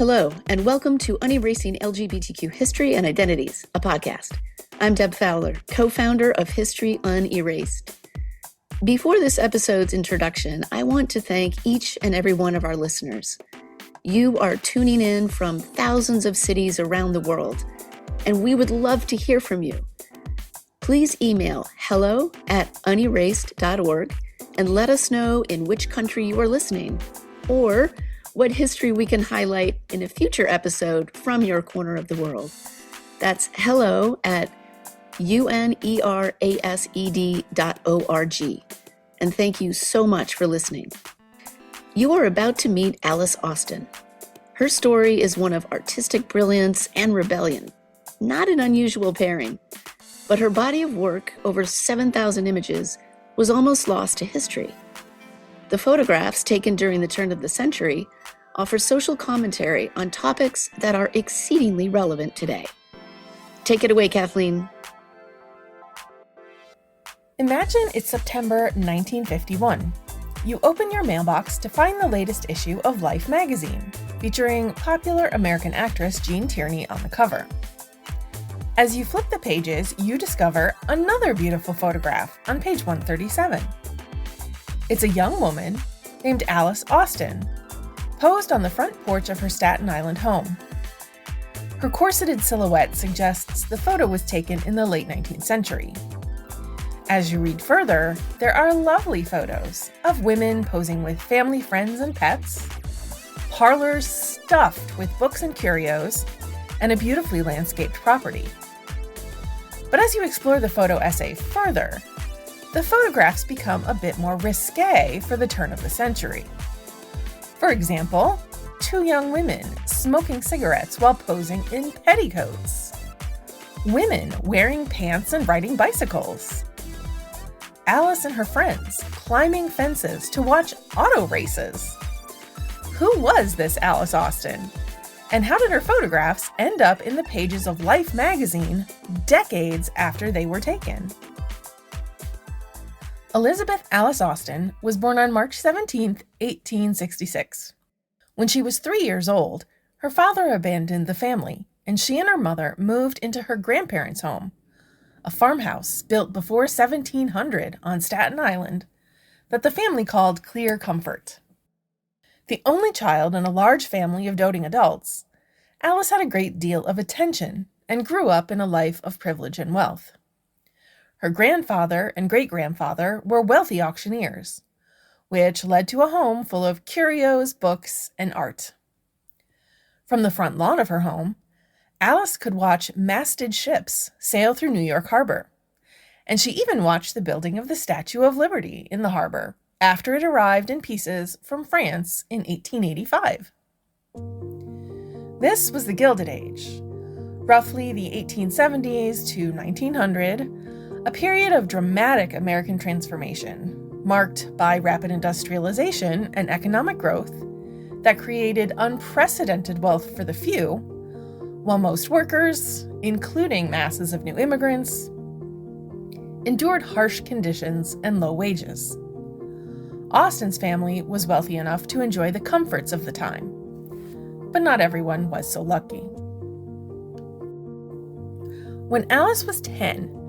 Hello, and welcome to Unerasing LGBTQ History and Identities, a podcast. I'm Deb Fowler, co-founder of History Unerased. Before this episode's introduction, I want to thank each and every one of our listeners. You are tuning in from thousands of cities around the world, and we would love to hear from you. Please email hello@unerased.org and let us know in which country you are listening, or what history we can highlight in a future episode from your corner of the world. That's hello@unerased.org. And thank you so much for listening. You are about to meet Alice Austen. Her story is one of artistic brilliance and rebellion, not an unusual pairing, but her body of work, over 7,000 images, was almost lost to history. The photographs taken during the turn of the century offer social commentary on topics that are exceedingly relevant today. Take it away, Kathleen. Imagine it's September 1951. You open your mailbox to find the latest issue of Life magazine, featuring popular American actress Jean Tierney on the cover. As you flip the pages, you discover another beautiful photograph on page 137. It's a young woman named Alice Austen, posed on the front porch of her Staten Island home. Her corseted silhouette suggests the photo was taken in the late 19th century. As you read further, there are lovely photos of women posing with family, friends, and pets, parlors stuffed with books and curios, and a beautifully landscaped property. But as you explore the photo essay further, the photographs become a bit more risque for the turn of the century. For example, two young women smoking cigarettes while posing in petticoats. Women wearing pants and riding bicycles. Alice and her friends climbing fences to watch auto races. Who was this Alice Austen? And how did her photographs end up in the pages of Life magazine decades after they were taken? Elizabeth Alice Austen was born on March 17, 1866. When she was 3 years old, her father abandoned the family, and she and her mother moved into her grandparents' home, a farmhouse built before 1700 on Staten Island that the family called Clear Comfort. The only child in a large family of doting adults, Alice had a great deal of attention and grew up in a life of privilege and wealth. Her grandfather and great-grandfather were wealthy auctioneers, which led to a home full of curios, books, and art. From the front lawn of her home, Alice could watch masted ships sail through New York Harbor, and she even watched the building of the Statue of Liberty in the harbor after it arrived in pieces from France in 1885. This was the Gilded Age, roughly the 1870s to 1900, a period of dramatic American transformation, marked by rapid industrialization and economic growth that created unprecedented wealth for the few, while most workers, including masses of new immigrants, endured harsh conditions and low wages. Austen's family was wealthy enough to enjoy the comforts of the time, but not everyone was so lucky. When Alice was 10,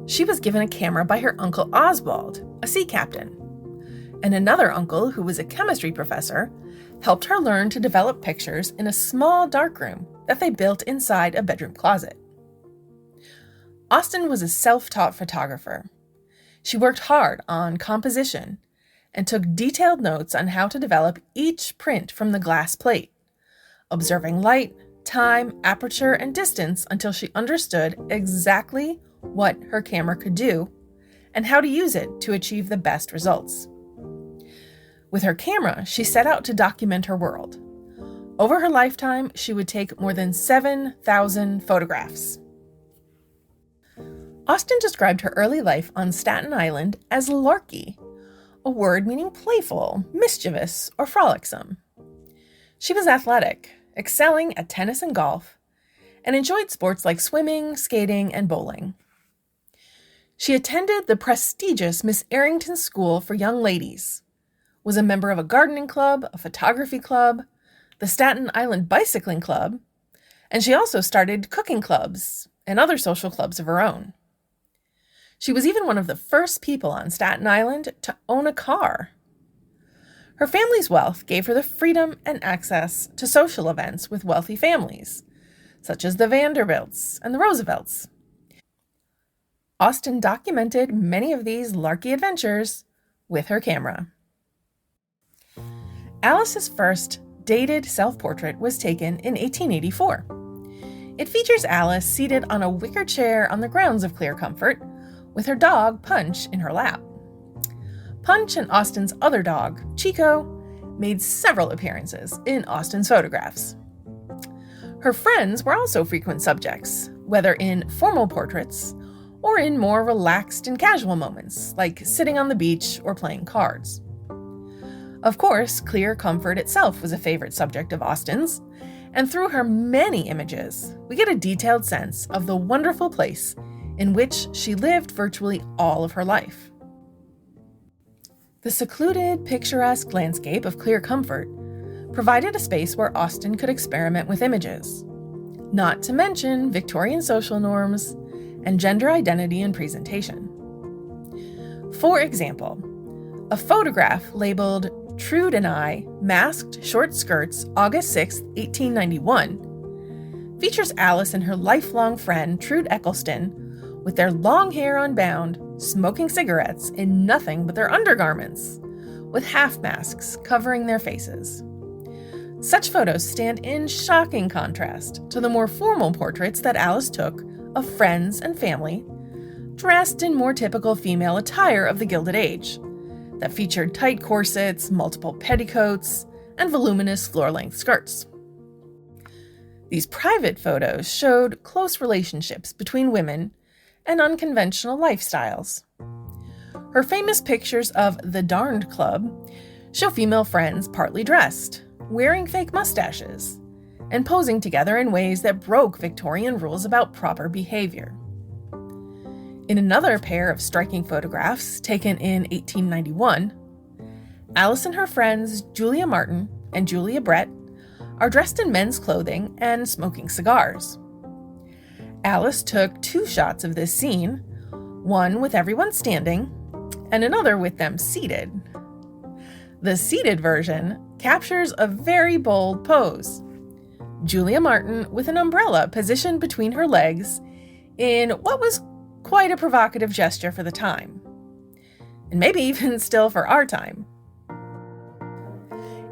she was given a camera by her uncle Oswald, a sea captain, and another uncle who was a chemistry professor helped her learn to develop pictures in a small darkroom that they built inside a bedroom closet. Austen was a self-taught photographer. She worked hard on composition and took detailed notes on how to develop each print from the glass plate, observing light, time, aperture, and distance until she understood exactly what her camera could do and how to use it to achieve the best results. With her camera, she set out to document her world. Over her lifetime, she would take more than 7,000 photographs. Austen described her early life on Staten Island as larky, a word meaning playful, mischievous, or frolicsome. She was athletic, excelling at tennis and golf, and enjoyed sports like swimming, skating, and bowling. She attended the prestigious Miss Arrington School for Young Ladies, was a member of a gardening club, a photography club, the Staten Island Bicycling Club, and she also started cooking clubs and other social clubs of her own. She was even one of the first people on Staten Island to own a car. Her family's wealth gave her the freedom and access to social events with wealthy families, such as the Vanderbilts and the Roosevelts. Austen documented many of these larky adventures with her camera. Alice's first dated self-portrait was taken in 1884. It features Alice seated on a wicker chair on the grounds of Clear Comfort, with her dog, Punch, in her lap. Punch and Austen's other dog, Chico, made several appearances in Austen's photographs. Her friends were also frequent subjects, whether in formal portraits or in more relaxed and casual moments, like sitting on the beach or playing cards. Of course, Clear Comfort itself was a favorite subject of Austen's, and through her many images, we get a detailed sense of the wonderful place in which she lived virtually all of her life. The secluded, picturesque landscape of Clear Comfort provided a space where Austen could experiment with images, not to mention Victorian social norms and gender identity and presentation. For example, a photograph labeled Trude and I, Masked Short Skirts, August 6, 1891, features Alice and her lifelong friend Trude Eccleston with their long hair unbound, smoking cigarettes in nothing but their undergarments, with half masks covering their faces. Such photos stand in shocking contrast to the more formal portraits that Alice took of friends and family, dressed in more typical female attire of the Gilded Age, that featured tight corsets, multiple petticoats, and voluminous floor-length skirts. These private photos showed close relationships between women and unconventional lifestyles. Her famous pictures of the Darned Club show female friends partly dressed, wearing fake mustaches, and posing together in ways that broke Victorian rules about proper behavior. In another pair of striking photographs taken in 1891, Alice and her friends Julia Martin and Julia Brett are dressed in men's clothing and smoking cigars. Alice took 2 shots of this scene, one with everyone standing and another with them seated. The seated version captures a very bold pose. Julia Martin with an umbrella positioned between her legs in what was quite a provocative gesture for the time, and maybe even still for our time.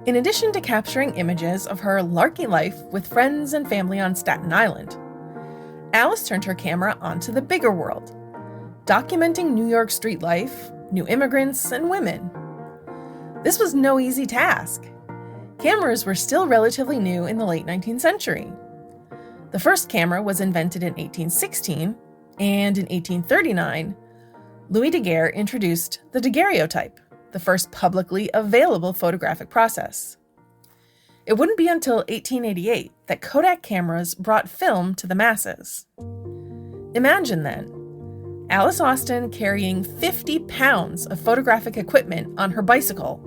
In addition to capturing images of her larky life with friends and family on Staten Island, Alice turned her camera onto the bigger world, documenting New York street life, new immigrants, and women. This was no easy task. Cameras were still relatively new in the late 19th century. The first camera was invented in 1816, and in 1839, Louis Daguerre introduced the daguerreotype, the first publicly available photographic process. It wouldn't be until 1888 that Kodak cameras brought film to the masses. Imagine then, Alice Austen carrying 50 pounds of photographic equipment on her bicycle,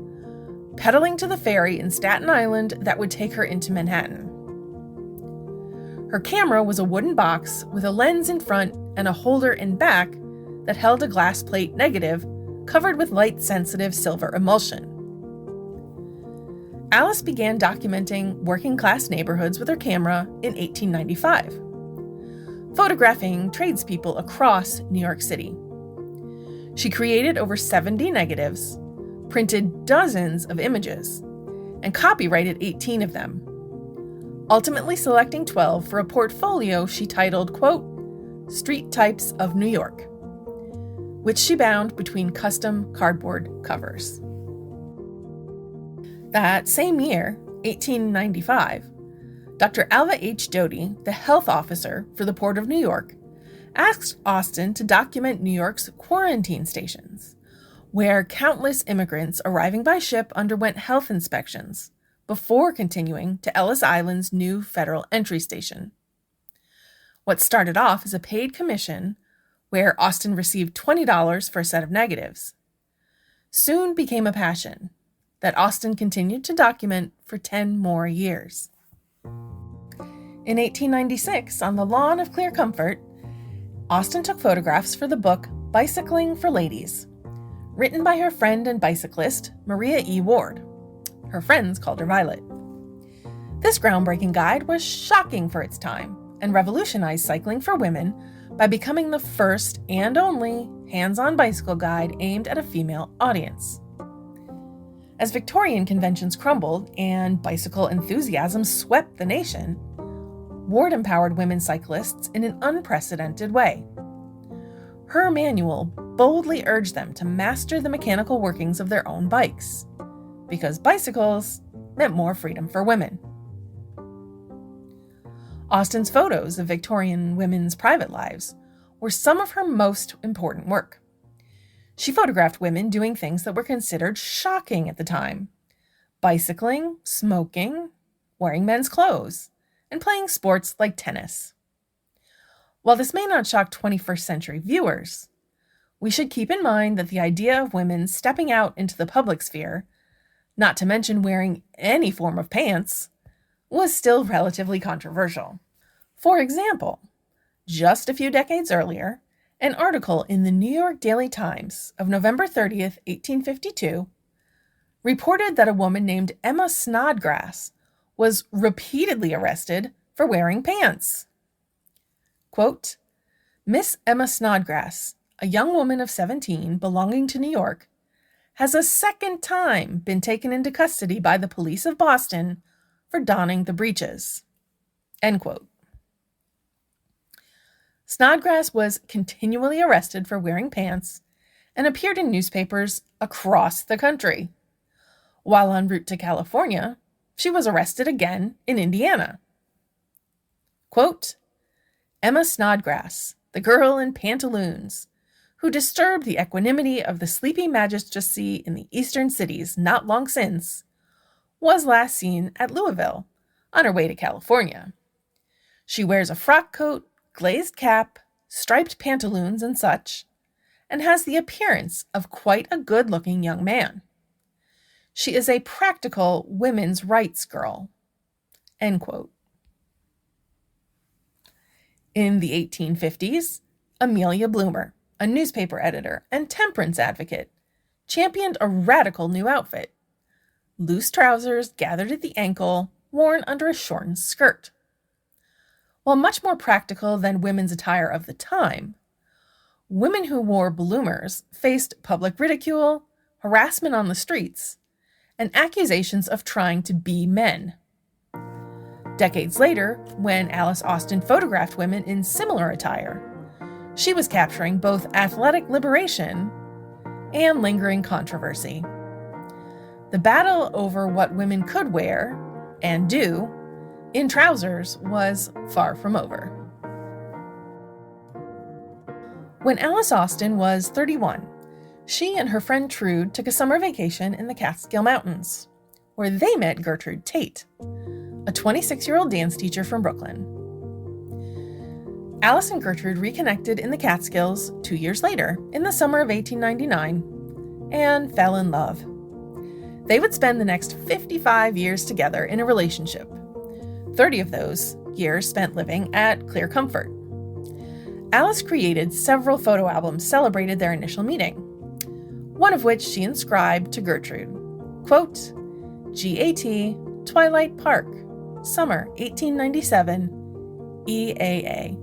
pedaling to the ferry in Staten Island that would take her into Manhattan. Her camera was a wooden box with a lens in front and a holder in back that held a glass plate negative covered with light-sensitive silver emulsion. Alice began documenting working-class neighborhoods with her camera in 1895, photographing tradespeople across New York City. She created over 70 negatives, printed dozens of images, and copyrighted 18 of them, ultimately selecting 12 for a portfolio she titled, quote, Street Types of New York, which she bound between custom cardboard covers. That same year, 1895, Dr. Alva H. Doty, the health officer for the Port of New York, asked Austen to document New York's quarantine stations, where countless immigrants arriving by ship underwent health inspections before continuing to Ellis Island's new federal entry station. What started off as a paid commission, where Austen received $20 for a set of negatives, soon became a passion, that Austen continued to document for 10 more years. In 1896, on the lawn of Clear Comfort, Austen took photographs for the book Bicycling for Ladies, written by her friend and bicyclist Maria E. Ward. Her friends called her Violet. This groundbreaking guide was shocking for its time and revolutionized cycling for women by becoming the first and only hands-on bicycle guide aimed at a female audience. As Victorian conventions crumbled and bicycle enthusiasm swept the nation, Ward empowered women cyclists in an unprecedented way. Her manual boldly urged them to master the mechanical workings of their own bikes, because bicycles meant more freedom for women. Austen's photos of Victorian women's private lives were some of her most important work. She photographed women doing things that were considered shocking at the time: bicycling, smoking, wearing men's clothes, and playing sports like tennis. While this may not shock 21st century viewers, we should keep in mind that the idea of women stepping out into the public sphere, not to mention wearing any form of pants, was still relatively controversial. For example, just a few decades earlier, an article in the New York Daily Times of November 30th, 1852, reported that a woman named Emma Snodgrass was repeatedly arrested for wearing pants. Quote, "Miss Emma Snodgrass, a young woman of 17 belonging to New York, has a second time been taken into custody by the police of Boston for donning the breeches." End quote. Snodgrass was continually arrested for wearing pants and appeared in newspapers across the country. While en route to California, she was arrested again in Indiana. Quote, "Emma Snodgrass, the girl in pantaloons, who disturbed the equanimity of the sleepy magistracy in the eastern cities not long since, was last seen at Louisville on her way to California. She wears a frock coat, glazed cap, striped pantaloons, and such, and has the appearance of quite a good-looking young man. She is a practical women's rights girl." End quote. In the 1850s, Amelia Bloomer, a newspaper editor and temperance advocate, championed a radical new outfit: loose trousers gathered at the ankle, worn under a shortened skirt. While much more practical than women's attire of the time, women who wore bloomers faced public ridicule, harassment on the streets, and accusations of trying to be men. Decades later, when Alice Austen photographed women in similar attire, she was capturing both athletic liberation and lingering controversy. The battle over what women could wear and do in trousers was far from over. When Alice Austen was 31, she and her friend Trude took a summer vacation in the Catskill Mountains, where they met Gertrude Tate, a 26-year-old dance teacher from Brooklyn. Alice and Gertrude reconnected in the Catskills 2 years later, in the summer of 1899, and fell in love. They would spend the next 55 years together in a relationship, 30 of those years spent living at Clear Comfort. Alice created several photo albums celebrated their initial meeting, one of which she inscribed to Gertrude, quote, "GAT, Twilight Park, Summer 1897, EAA."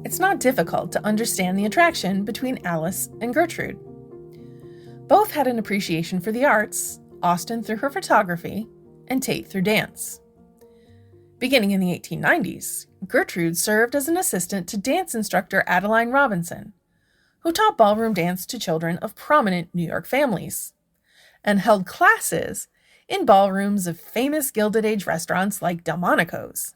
It's not difficult to understand the attraction between Alice and Gertrude. Both had an appreciation for the arts, Austen through her photography, and Tate through dance. Beginning in the 1890s, Gertrude served as an assistant to dance instructor Adeline Robinson, who taught ballroom dance to children of prominent New York families, and held classes in ballrooms of famous Gilded Age restaurants like Delmonico's.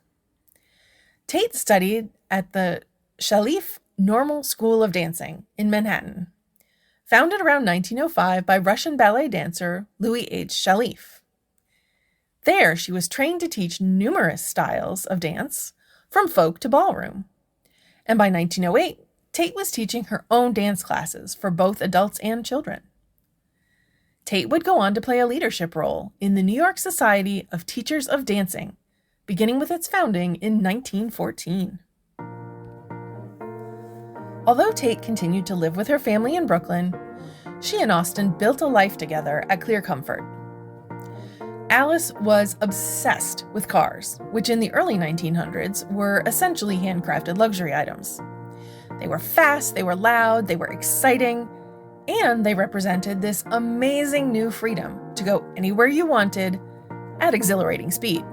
Tate studied at the Shalif Normal School of Dancing in Manhattan, founded around 1905 by Russian ballet dancer Louis H. Shalif. There, she was trained to teach numerous styles of dance, from folk to ballroom. And by 1908, Tate was teaching her own dance classes for both adults and children. Tate would go on to play a leadership role in the New York Society of Teachers of Dancing, beginning with its founding in 1914. Although Tate continued to live with her family in Brooklyn, she and Austen built a life together at Clear Comfort. Alice was obsessed with cars, which in the early 1900s were essentially handcrafted luxury items. They were fast, they were loud, they were exciting, and they represented this amazing new freedom to go anywhere you wanted at exhilarating speed.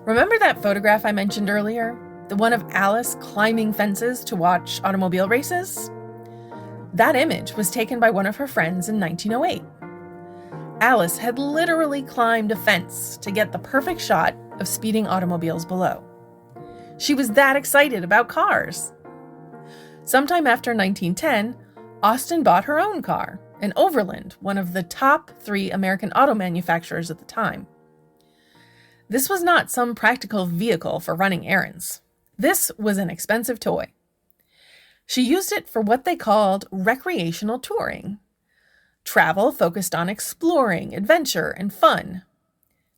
Remember that photograph I mentioned earlier? The one of Alice climbing fences to watch automobile races? That image was taken by one of her friends in 1908. Alice had literally climbed a fence to get the perfect shot of speeding automobiles below. She was that excited about cars. Sometime after 1910, Austen bought her own car, an Overland, one of the top 3 American auto manufacturers at the time. This was not some practical vehicle for running errands. This was an expensive toy. She used it for what they called recreational touring. Travel focused on exploring, adventure, and fun.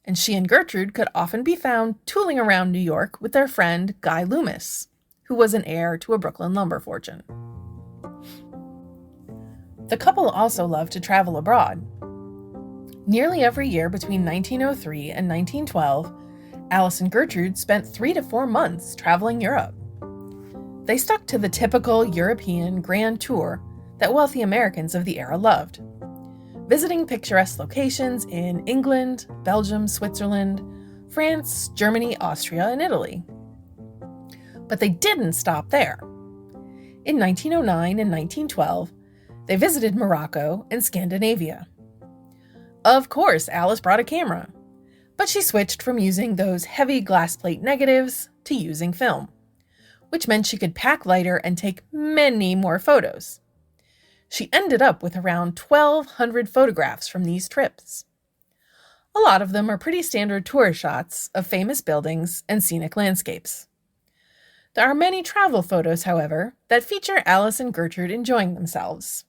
And she and Gertrude could often be found tooling around New York with their friend Guy Loomis, who was an heir to a Brooklyn lumber fortune. The couple also loved to travel abroad. Nearly every year between 1903 and 1912, Alice and Gertrude spent 3 to 4 months traveling Europe. They stuck to the typical European grand tour that wealthy Americans of the era loved, visiting picturesque locations in England, Belgium, Switzerland, France, Germany, Austria, and Italy. But they didn't stop there. In 1909 and 1912, they visited Morocco and Scandinavia. Of course, Alice brought a camera, but she switched from using those heavy glass plate negatives to using film, which meant she could pack lighter and take many more photos. She ended up with around 1,200 photographs from these trips. A lot of them are pretty standard tourist shots of famous buildings and scenic landscapes. There are many travel photos, however, that feature Alice and Gertrude enjoying themselves,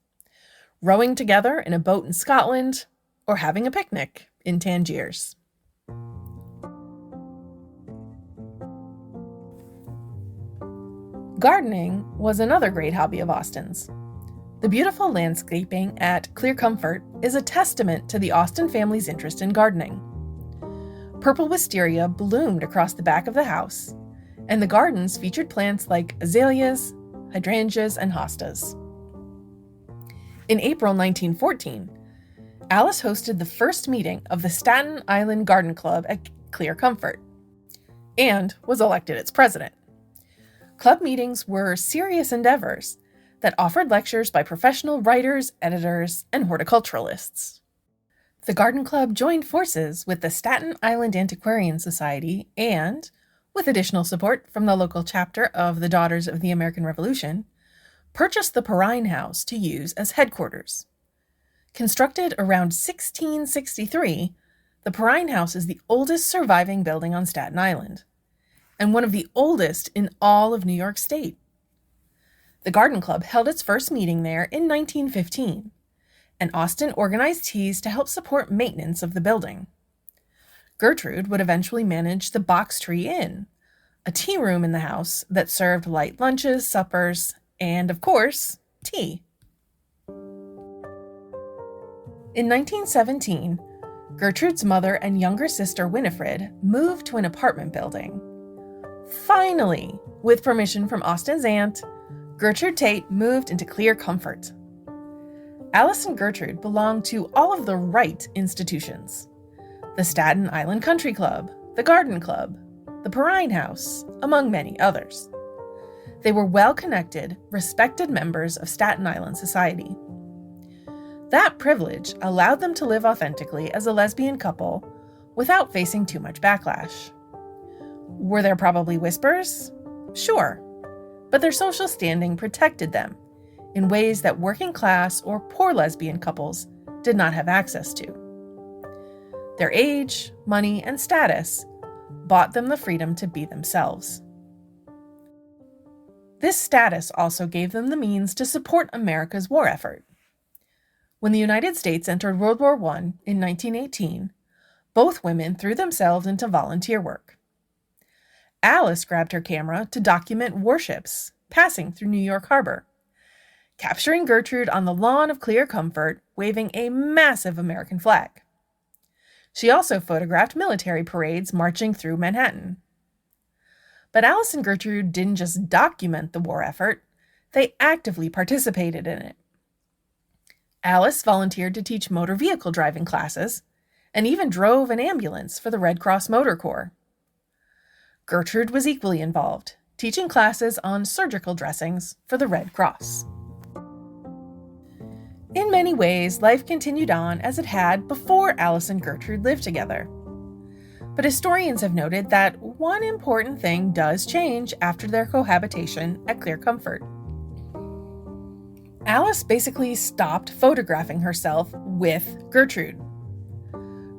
rowing together in a boat in Scotland, or having a picnic in Tangiers. Gardening was another great hobby of Austen's. The beautiful landscaping at Clear Comfort is a testament to the Austen family's interest in gardening. Purple wisteria bloomed across the back of the house, and the gardens featured plants like azaleas, hydrangeas, and hostas. In April 1914, Alice hosted the first meeting of the Staten Island Garden Club at Clear Comfort, and was elected its president. Club meetings were serious endeavors that offered lectures by professional writers, editors, and horticulturalists. The Garden Club joined forces with the Staten Island Antiquarian Society and, with additional support from the local chapter of the Daughters of the American Revolution, purchased the Perrine House to use as headquarters. Constructed around 1663, the Perrine House is the oldest surviving building on Staten Island, and one of the oldest in all of New York State. The Garden Club held its first meeting there in 1915, and Austen organized teas to help support maintenance of the building. Gertrude would eventually manage the Box Tree Inn, a tea room in the house that served light lunches, suppers, and, of course, tea. In 1917, Gertrude's mother and younger sister Winifred moved to an apartment building. Finally, with permission from Austen's aunt, Gertrude Tate moved into Clear Comfort. Alice and Gertrude belonged to all of the right institutions: the Staten Island Country Club, the Garden Club, the Perrine House, among many others. They were well-connected, respected members of Staten Island society. That privilege allowed them to live authentically as a lesbian couple without facing too much backlash. Were there probably whispers? Sure, but their social standing protected them in ways that working class or poor lesbian couples did not have access to. Their age, money, and status bought them the freedom to be themselves. This status also gave them the means to support America's war effort. When the United States entered World War I in 1918, both women threw themselves into volunteer work. Alice grabbed her camera to document warships passing through New York Harbor, capturing Gertrude on the lawn of Clear Comfort waving a massive American flag. She also photographed military parades marching through Manhattan. But Alice and Gertrude didn't just document the war effort, they actively participated in it. Alice volunteered to teach motor vehicle driving classes and even drove an ambulance for the Red Cross Motor Corps. Gertrude was equally involved, teaching classes on surgical dressings for the Red Cross. In many ways, life continued on as it had before Alice and Gertrude lived together. But historians have noted that one important thing does change after their cohabitation at Clear Comfort. Alice basically stopped photographing herself with Gertrude.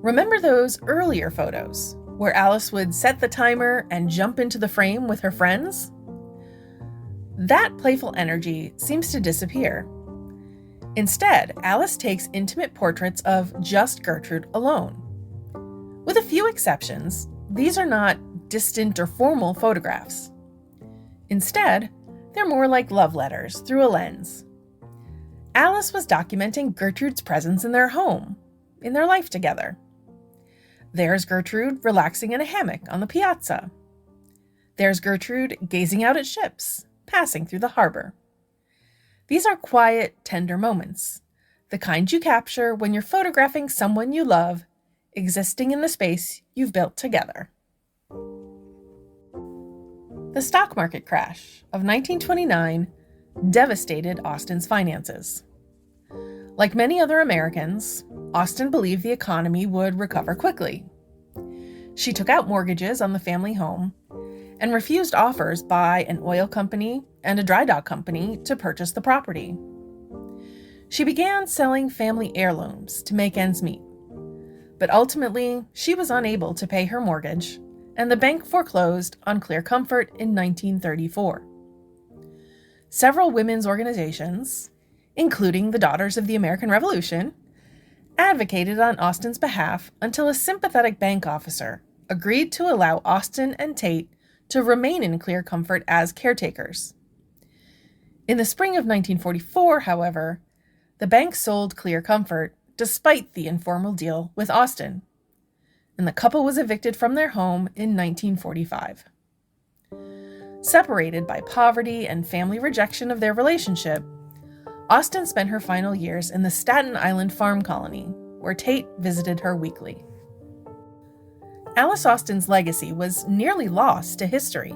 Remember those earlier photos where Alice would set the timer and jump into the frame with her friends? That playful energy seems to disappear. Instead, Alice takes intimate portraits of just Gertrude alone. With a few exceptions, these are not distant or formal photographs. Instead, they're more like love letters through a lens. Alice was documenting Gertrude's presence in their home, in their life together. There's Gertrude relaxing in a hammock on the piazza. There's Gertrude gazing out at ships passing through the harbor. These are quiet, tender moments, the kind you capture when you're photographing someone you love existing in the space you've built together. The stock market crash of 1929 devastated Austen's finances. Like many other Americans, Austen believed the economy would recover quickly. She took out mortgages on the family home and refused offers by an oil company and a dry dock company to purchase the property. She began selling family heirlooms to make ends meet. But ultimately, she was unable to pay her mortgage, and the bank foreclosed on Clear Comfort in 1934. Several women's organizations, including the Daughters of the American Revolution, advocated on Austen's behalf until a sympathetic bank officer agreed to allow Austen and Tate to remain in Clear Comfort as caretakers. In the spring of 1944, however, the bank sold Clear Comfort despite the informal deal with Austen, and the couple was evicted from their home in 1945. Separated by poverty and family rejection of their relationship, Austen spent her final years in the Staten Island farm colony, where Tate visited her weekly. Alice Austen's legacy was nearly lost to history.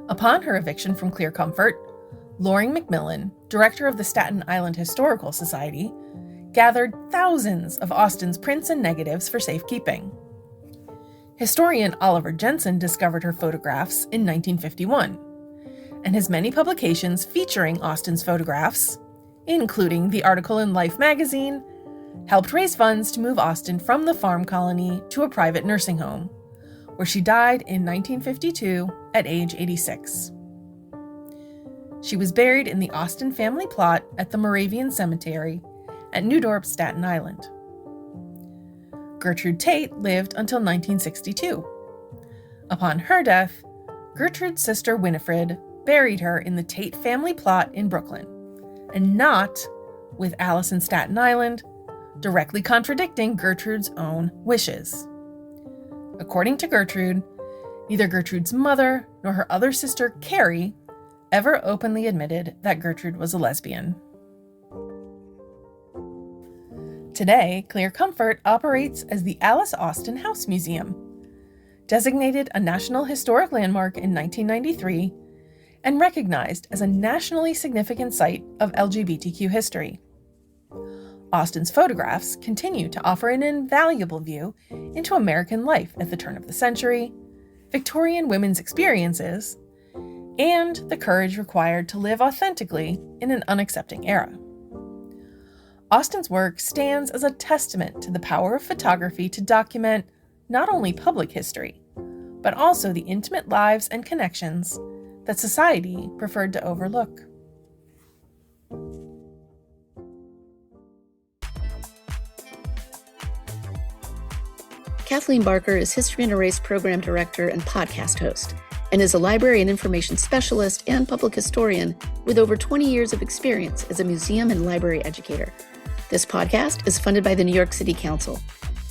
Upon her eviction from Clear Comfort, Loring Macmillan, director of the Staten Island Historical Society, gathered thousands of Austen's prints and negatives for safekeeping. Historian Oliver Jensen discovered her photographs in 1951, and his many publications featuring Austen's photographs, including the article in Life magazine, helped raise funds to move Austen from the farm colony to a private nursing home, where she died in 1952 at age 86. She was buried in the Austen family plot at the Moravian Cemetery at New Dorp, Staten Island. Gertrude Tate lived until 1962. Upon her death, Gertrude's sister Winifred buried her in the Tate family plot in Brooklyn, and not with Alice in Staten Island, directly contradicting Gertrude's own wishes. According to Gertrude, neither Gertrude's mother nor her other sister, Carrie, ever openly admitted that Gertrude was a lesbian. Today, Clear Comfort operates as the Alice Austen House Museum, designated a National Historic Landmark in 1993 and recognized as a nationally significant site of LGBTQ history. Austen's photographs continue to offer an invaluable view into American life at the turn of the century, Victorian women's experiences, and the courage required to live authentically in an unaccepting era. Austen's work stands as a testament to the power of photography to document not only public history, but also the intimate lives and connections that society preferred to overlook. Kathleen Barker is History and Erased Program Director and podcast host, and is a library and information specialist and public historian with over 20 years of experience as a museum and library educator. This podcast is funded by the New York City Council.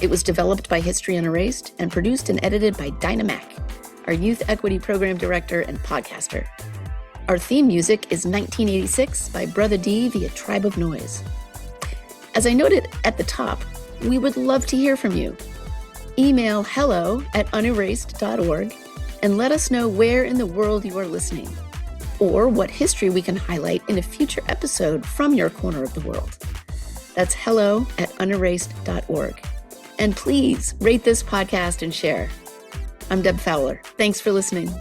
It was developed by History and Erased and produced and edited by Dinah Mack, our Youth Equity Program Director and podcaster. Our theme music is 1986 by Brother D via Tribe of Noise. As I noted at the top, we would love to hear from you. Email hello@unerased.org and let us know where in the world you are listening, or what history we can highlight in a future episode from your corner of the world. That's hello@unerased.org. And please rate this podcast and share. I'm Deb Fowler. Thanks for listening.